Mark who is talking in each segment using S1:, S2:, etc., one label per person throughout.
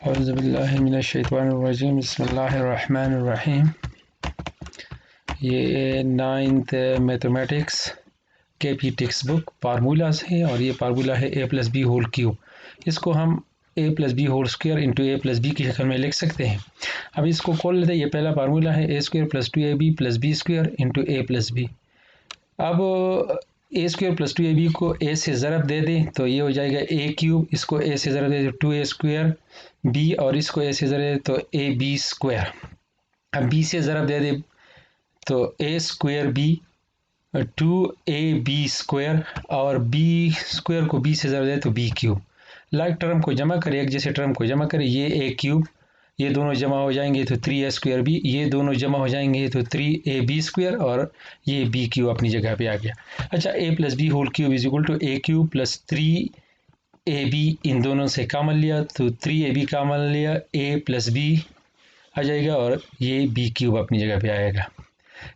S1: औज़ुबिल्लाहिमिनश्शैतानिर्रजीम बिस्मिल्लाहिर्रहमानिर्रहीम। ये 9th mathematics के पी टेक्स्ट बुक फार्मूलाज है और ये फार्मूला है a plus B whole cube. इसको हम a plus B whole square into A plus B की शक्ल में लिख सकते हैं। अब इसको खोल लेते हैं। ये पहला फार्मूला है a square plus 2ab plus B square into A plus B. अब ए स्क्वायर प्लस 2ab को a से ज़रब दे दें तो ये हो जाएगा a क्यूब, इसको a से ज़रब दे दें 2a स्क्वायर b और इसको a से ज़रब दे तो a b स्क्वायर। अब b से ज़रब दे दें तो a square b 2ab square और b स्क्वायर को b से ज़रब दे तो b क्यूब। लाइक टर्म को जमा करें, एक जैसे टर्म को जमा करें, ये a क्यूब, ये दोनों जमा हो जाएंगे तो 3a स्क्वायर b, ये दोनों जमा हो जाएंगे तो 3ab स्क्वायर और ये b क्यूब अपनी जगह पे आ गया। अच्छा, a plus B whole cube is equal to a cube plus 3ab, इन दोनों से कॉमन लिया तो 3ab कॉमन लिया, a प्लस b आ जाएगा और ये b क्यूब अपनी जगह पे आएगा।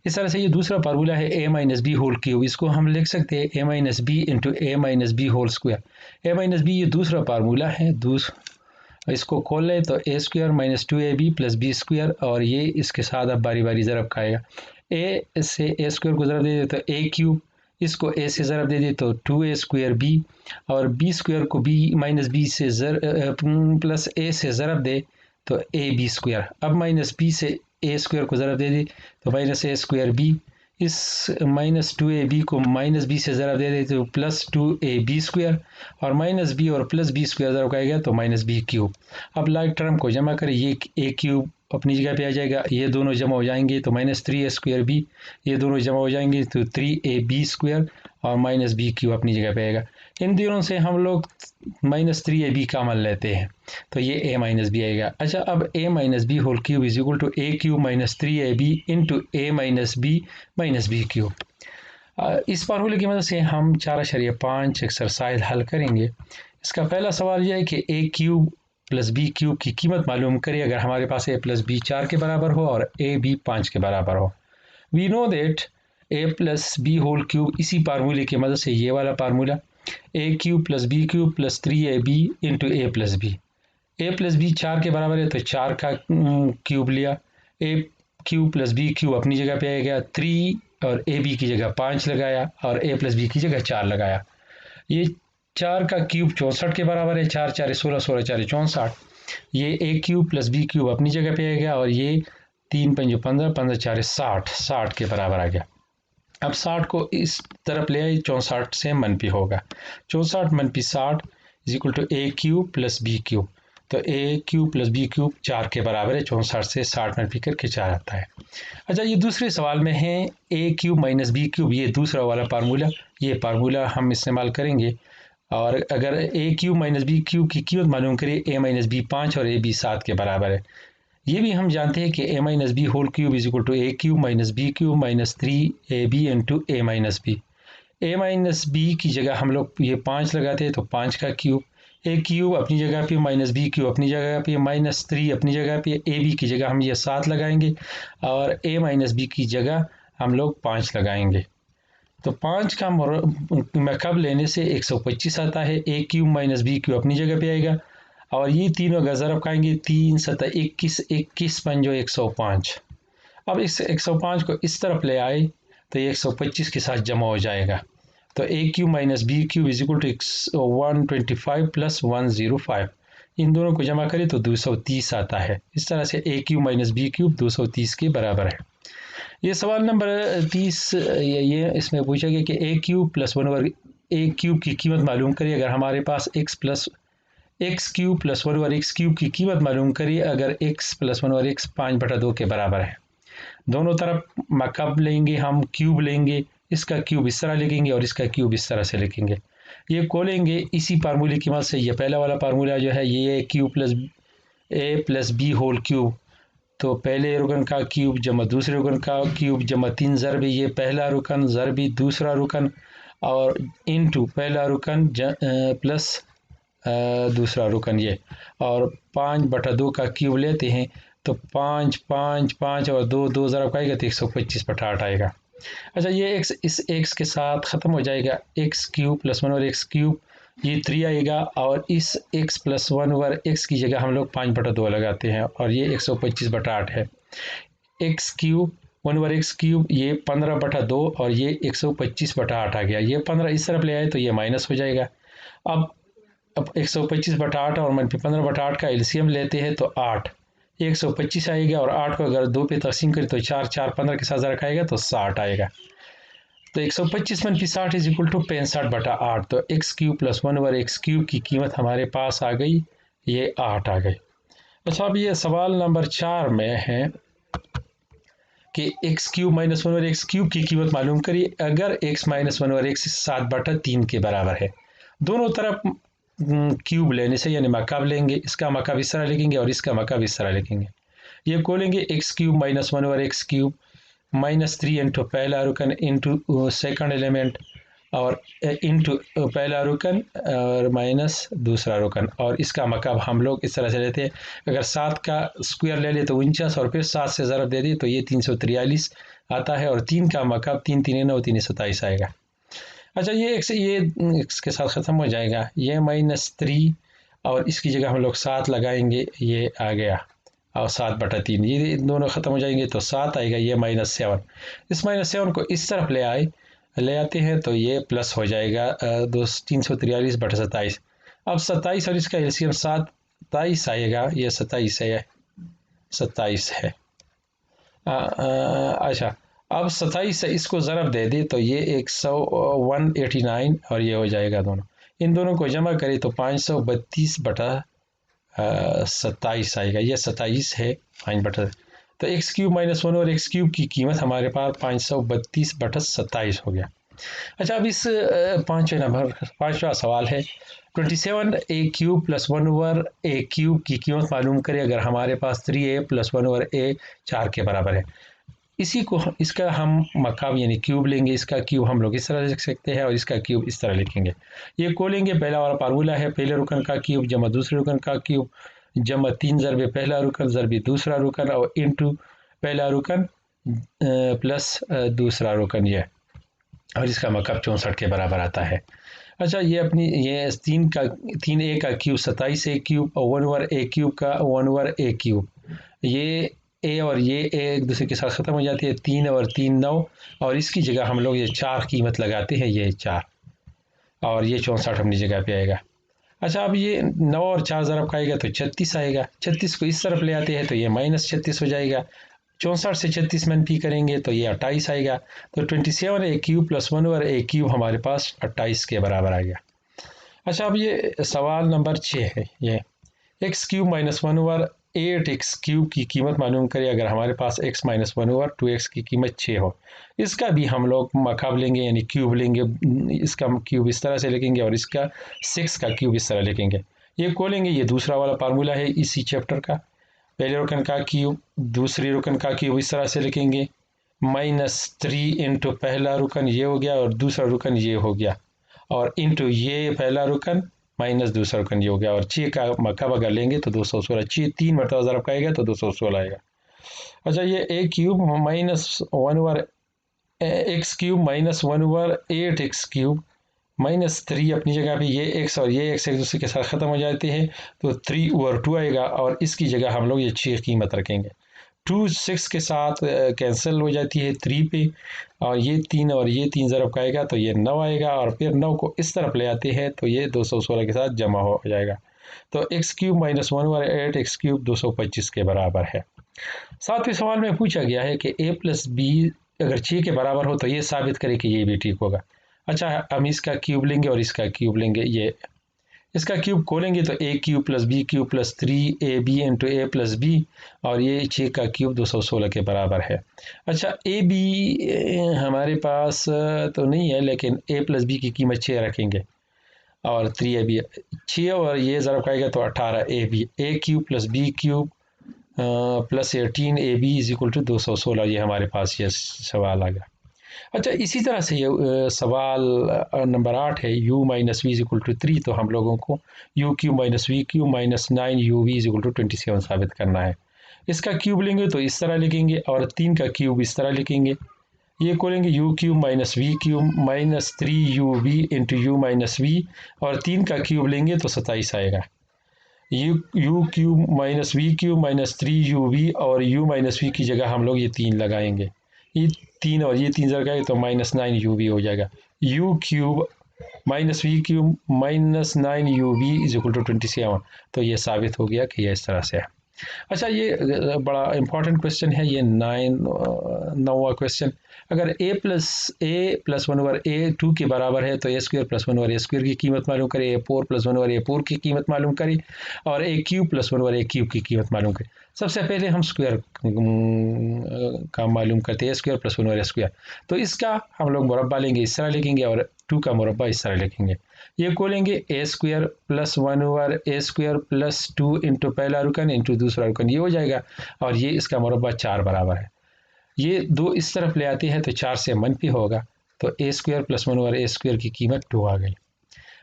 S1: इस तरह से ये दूसरा फार्मूला है a minus B whole cube, इसको हम लिख सकते हैं a minus B into A minus B whole square. a minus B ये दूसरा फार्मूला है। इसको खोल लें तो a square minus 2ab plus B square और ये इसके साथ अब बारी बारी ज़रब खाएगा। a से a स्क्वायर को ज़रब दे दे तो a क्यूब, इसको a से ज़रब दे दे तो 2a स्क्वायर b और b स्क्वायर को b माइनस बी से प्लस a से ज़रब दे तो a b स्क्वायर। अब माइनस b से a स्क्वायर को ज़रब दे दी तो माइनस a स्क्वायर b, इस माइनस 2ab को माइनस b से ज़रब दे दे तो प्लस 2ab स्क्वायर और माइनस b और प्लस b स्क्वायर ज़रब खाएगा तो माइनस b क्यूब। अब लाइक टर्म को जमा करें, ये a क्यूब अपनी जगह पे आ जाएगा, ये दोनों जमा हो जाएंगे तो माइनस 3a स्क्वायर b, ये दोनों जमा हो जाएंगे तो 3ab स्क्वायर और माइनस b क्यूब अपनी जगह पे आएगा। इन दोनों से हम लोग माइनस 3ab कॉमन लेते हैं तो ये a माइनस बी आएगा। अच्छा, अब a minus B whole cube is equal to a cube minus 3ab into a minus B cube. इस फार्मूले की मदद से हम 4.5 एक्सरसाइज हल करेंगे। इसका पहला सवाल यह है कि a cube plus B cube की कीमत मालूम करें अगर हमारे पास a प्लस बी 4 के बराबर हो और a b 5 के बराबर हो। We know that a plus B whole cube, इसी फार्मूले की मदद से ये वाला formula a cube plus B cube plus 3ab into a plus B. a plus B 4 के बराबर है तो 4 का क्यूब लिया, a cube plus B cube अपनी जगह पे आ गया, 3 और a b की जगह 5 लगाया और a प्लस बी की जगह 4 लगाया। ये 4 का क्यूब 64 के बराबर है, 4 4 16 16 4 64। ये a cube plus B cube अपनी जगह पे आ गया और ये 3 5 15 15 4 60 के बराबर आ गया। अब 60 को इस तरफ ले आए, 64 से मनफी होगा, 64 मनफी 60 is equal to a cube plus B cube. तो a cube plus B cube 4 के बराबर है, 64 से 60 मनफी करके 4 आता है। अच्छा, ये दूसरे सवाल में है a cube minus B cube, ये दूसरा वाला फार्मूला, ये फार्मूला हम इस्तेमाल करेंगे। और अगर a cube minus B cube की कीमत मालूम करें, a माइनस बी 5 और a b 7 के बराबर है। ये भी हम जानते हैं कि a minus B whole cube is equal to a cube minus B cube minus 3ab into a minus B. a minus B की जगह हम लोग ये 5 लगाते हैं तो 5 का क्यूब, a क्यूब अपनी जगह पे माइनस बी क्यूब अपनी जगह पे माइनस 3 अपनी जगह पे, a b की जगह हम ये 7 लगाएंगे और a माइनस बी की जगह हम लोग 5 लगाएंगे। तो 5 का मरकब लेने से 125 आता है, a cube minus B cube अपनी जगह पे आएगा और ये तीनों का ज़रब खाएंगे, 3 7 21 21 पंजो 105। अब इस 105 को इस तरफ ले आए तो ये 125 के साथ जमा हो जाएगा तो a cube minus B cube is equal to 125 plus 105। इन दोनों को जमा करें तो 230 आता है। इस तरह से a cube minus B cube 230 के बराबर है। ये सवाल नंबर 30 ये इसमें पूछा गया कि a क्यूब प्लस 1 वर्ग a क्यूब की कीमत मालूम करिए अगर हमारे पास x क्यूब प्लस 1 और x क्यूब की कीमत मालूम करिए अगर x प्लस 1 और x 5/2 के बराबर है। दोनों तरफ मकब लेंगे, हम क्यूब लेंगे, इसका क्यूब इस तरह लिखेंगे और इसका क्यूब इस तरह से लिखेंगे। ये खोलेंगे इसी फार्मूले की मदद से, ये पहला वाला फार्मूला जो है ये cube plus a plus B whole cube, तो पहले रुकन का क्यूब जमा दूसरे रुकन का क्यूब जमा 3 ज़रबी ये पहला रुकन ज़रबी दूसरा रुकन और इनटू पहला रुकन प्लस दूसरा रुकन ये और 5/2 का क्यूब लेते हैं तो 5 5 5 और 2 2 ज़रब आएगा तो 125/8 आएगा। अच्छा, ये x इस x के साथ ख़त्म हो जाएगा, x क्यूब प्लस 1 और x क्यूब ये 3 आएगा और इस x प्लस 1/x की जगह हम लोग 5/2 लगाते हैं और ये 125/8 है। एक्स क्यूब 1/x³ ये 15/2 और ये 125/8 आ गया। ये 15 इस तरफ ले आए तो ये माइनस हो जाएगा। अब 125/8 और -15/8 का एलसीएम लेते हैं तो 8, 125 आएगा और 8 को अगर 2 पे तकसीम करें तो 4 4 15 के साथ ज़रा खाएगा तो 60 आएगा। तो 125 - 60 इज इक्वल टू 65/8। तो x³ प्लस 1/x³ की कीमत हमारे पास आ गई, ये 8 आ गई। अच्छा, अब ये सवाल नंबर 4 में है कि x³ - 1/x³ की कीमत मालूम करिए अगर x - 1/x 7/3 के बराबर है। दोनों तरफ क्यूब लेने से यानी मकाब लेंगे, इसका मकाब इस तरह लिखेंगे और इसका मकाब इस तरह लिखेंगे। ये को लेंगे x³ - 1/x³ -3 इंटू पहला रुकन इंटू सेकंड एलिमेंट और इंटू पहला रुकन और माइनस दूसरा रुकन, और इसका मकाब हम लोग इस तरह से लेते हैं। अगर 7 का स्क्वायर ले ले तो 49 और फिर 7 से ज़रब दे दी तो ये 343 आता है और 3 का मकाब 3 3 9 327 आएगा। अच्छा, ये इसके साथ ख़त्म हो जाएगा, ये -3 और इसकी जगह हम लोग 7 लगाएंगे, ये आ गया और 7/3 ये दोनों ख़त्म हो जाएंगे तो 7 आएगा, ये -7। इस -7 को इस तरफ ले आते हैं तो ये प्लस हो जाएगा 343/27। अब 27 और इसका एलसीएम 27 आएगा, ये 27 है, 27 है। अच्छा, अब 27 से इसको ज़रब दे दे तो ये 189 और ये हो जाएगा दोनों। इन दोनों को जमा करें तो 532/27 आएगा, ये 27 है 5/। तो x³ - 1 और x³ की कीमत हमारे पास 532/27 हो गया। अच्छा, अब इस पाँचवा सवाल है 27a³ + 1/a³ की कीमत मालूम करें अगर हमारे पास 3a + 1/a 4 के बराबर है। इसका हम मकाब यानी क्यूब लेंगे, इसका क्यूब हम लोग इस तरह लिख सकते हैं और इसका क्यूब इस तरह लिखेंगे। ये को लेंगे, पहला वाला फार्मूला है पहले रुकन का क्यूब जमा दूसरे रुकन का क्यूब जमा 3 ज़रबे पहला रुकन ज़रबे दूसरा रुकन और इंटू पहला रुकन प्लस दूसरा रुकन, ये और इसका मकाब 64 के बराबर आता है। अच्छा, ये 3a का क्यूब 27a³ और 1/a³ का 1/a³, ये ए और ये एक दूसरे के साथ ख़त्म हो जाती है, 3 और 3 9 और इसकी जगह हम लोग ये 4 कीमत लगाते हैं, ये 4 और ये 64 अपनी जगह पे आएगा। अच्छा, अब ये 9 और 4 ज़रब खाएगा तो 36 आएगा, 36 को इस तरफ ले आते हैं तो ये -36 हो जाएगा। 64 से 36 मनफी करेंगे तो ये 28 आएगा। तो 27a³ + 1/a³ हमारे पास 28 के बराबर आ गया। अच्छा, अब ये सवाल नंबर 6 है, ये x³ - 1/8x³ की कीमत मालूम करें अगर हमारे पास x - 1/2x की कीमत 6 हो। इसका भी हम लोग मकाब लेंगे यानी क्यूब लेंगे, इसका क्यूब इस तरह से लिखेंगे और इसका 6 का क्यूब इस तरह लिखेंगे। ये को लेंगे, ये दूसरा वाला फार्मूला है इसी चैप्टर का, पहले रुकन का क्यूब दूसरी रुकन का क्यूब इस तरह से लिखेंगे, -3 इंटू पहला रुकन ये हो गया और दूसरा रुकन ये हो गया और इंटू ये पहला रुकन माइनस दूसरा रुकन ये हो गया और 6 का मकाब अगर लेंगे तो 216, 6 3 मरतबा ज़रब का आएगा तो 216 आएगा। अच्छा, ये a³ - 1/x³ -1/8x³ -3 अपनी जगह पे ये x और ये x एक दूसरे के साथ ख़त्म हो जाते हैं तो 3/2 आएगा और इसकी जगह हम लोग ये 6 कीमत रखेंगे। 2 6 के साथ कैंसिल हो जाती है 3 पे और ये 3 ज़रब का आएगा तो ये 9 आएगा और फिर 9 को इस तरफ ले आते हैं तो ये 216 के साथ जमा हो जाएगा। तो x³ - 1/8x³ 225 के बराबर है। 7वें सवाल में पूछा गया है कि a + b अगर 6 के बराबर हो तो ये साबित करें कि ये भी ठीक होगा। अच्छा, हम इसका क्यूब लेंगे और इसका क्यूब लेंगे, ये इसका क्यूब खोलेंगे तो a³ + b³ + 3ab into a + b और ये 6 का क्यूब 216 के बराबर है। अच्छा, a b हमारे पास तो नहीं है लेकिन a + b की कीमत 6 रखेंगे और 3ab 6 और ये ज़रा आएगा तो 18ab a³ + b³ + 18ab = 216, ये हमारे पास ये सवाल आ गया। अच्छा, इसी तरह से ये सवाल नंबर 8 है u - v = 3, तो हम लोगों को u³ - v³ - 9uv = 27 साबित करना है। इसका क्यूब लेंगे तो इस तरह लिखेंगे और 3 का क्यूब इस तरह लिखेंगे, ये खोलेंगे U cube minus V cube minus 3 UV into U minus V, और 3 का क्यूब लेंगे तो 27 आएगा। U cube minus V cube minus 3 UV, और यू माइनस वी की जगह हम लोग ये 3 लगाएंगे। ये 3 और ये 3 लगाए तो -9 UV हो जाएगा। U cube minus V cube minus 9 UV is equal to 27। तो ये साबित हो गया कि ये इस तरह से है। अच्छा, ये बड़ा इंपॉर्टेंट क्वेश्चन है, ये 9वां क्वेश्चन। अगर a+1/a2 के बराबर है तो a² +1/a² की कीमत मालूम करें, a4 +1/a4 की कीमत मालूम करें, और a³ +1/a³ की कीमत मालूम करें। सबसे पहले हम स्क्वायर का मालूम करते हैं, a² +1/a²। तो इसका हम लोग मुरब्बा लेंगे, इस तरह लिखेंगे, और 2 का मुरब्बा इस तरह लिखेंगे। ये खोलेंगे a² +1/a² +2 इंटू पहला रुकन इंटू दूसरा रुकन, ये हो जाएगा, और ये इसका मुरब्बा 4 बराबर है। ये 2 इस तरफ ले आते हैं तो 4 से मनफी होगा, तो a² +1/a² की कीमत 2 आ गई।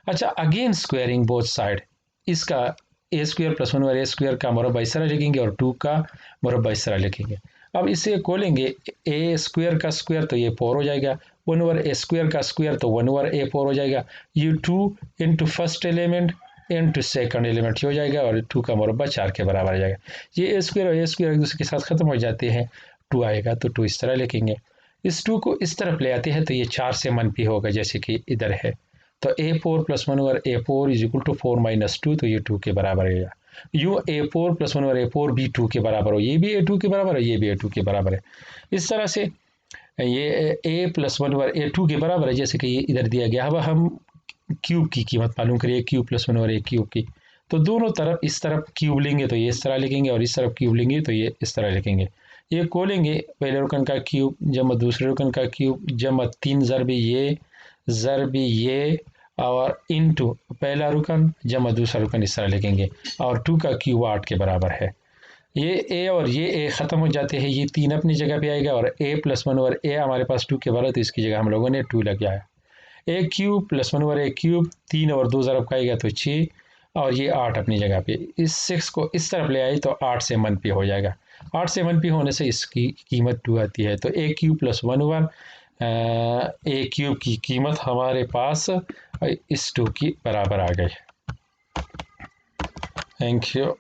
S1: अच्छा, अगेन स्क्वायरिंग बोथ साइड, इसका a² +1/a² का मुरब्बा इस तरह लिखेंगे, और 2 का मुरब्बा इस तरह लिखेंगे। अब इसे खोलेंगे a² का स्क्वायर तो ये 4 हो जाएगा, 1/a² का स्क्वायर तो 1/a4 हो जाएगा। ये 2 into first element into second element हो जाएगा, और 2 का मुरब्बा 4 के बराबर आ जाएगा। ये a² और a² एक दूसरे के साथ खत्म हो जाते हैं, 2 आएगा, तो 2 इस तरह लिखेंगे। इस 2 को इस तरफ ले आते हैं तो ये 4 से मनफी होगा, जैसे कि इधर है, तो a4 +1/a4 is equal to 4 - 2, तो ये 2 के बराबर है। यू a4 +1/a4 भी 2 के बराबर हो, ये भी a2 के बराबर है, ये भी a2 के बराबर है। इस तरह से ये a +1/a2 के बराबर है, जैसे कि ये इधर दिया गया। अब हम क्यूब की कीमत मालूम करिए, क्यूब +1/a³ की। तो दोनों तरफ इस तरफ क्यूब लेंगे तो ये इस तरह लिखेंगे, और इस तरफ क्यूब लेंगे तो ये इस तरह लिखेंगे। ये खोलेंगे, पहले रुकन का क्यूब जमा दूसरे रुकन का क्यूब जमा 3 ज़रब ये और इनटू पहला रुकन जमा दूसरा रुकन, इस तरह लिखेंगे, और 2 का क्यूब 8 के बराबर है। ये a और ये a ख़त्म हो जाते हैं, ये 3 अपनी जगह पे आएगा, और a +1/a हमारे पास 2 के बराबर, तो इसकी जगह हम लोगों ने 2 लग गया है। a³ +1/a³, 3 और 2 ज़रब का आएगा तो 6, और ये 8 अपनी जगह पे। इस 6 को इस तरफ ले आए तो 8 से मनफी हो जाएगा। 8 से मनफी होने से इसकी कीमत 2 आती है, तो a³ +1/a³ की कीमत हमारे पास इस 2 की बराबर आ गई। Thank you.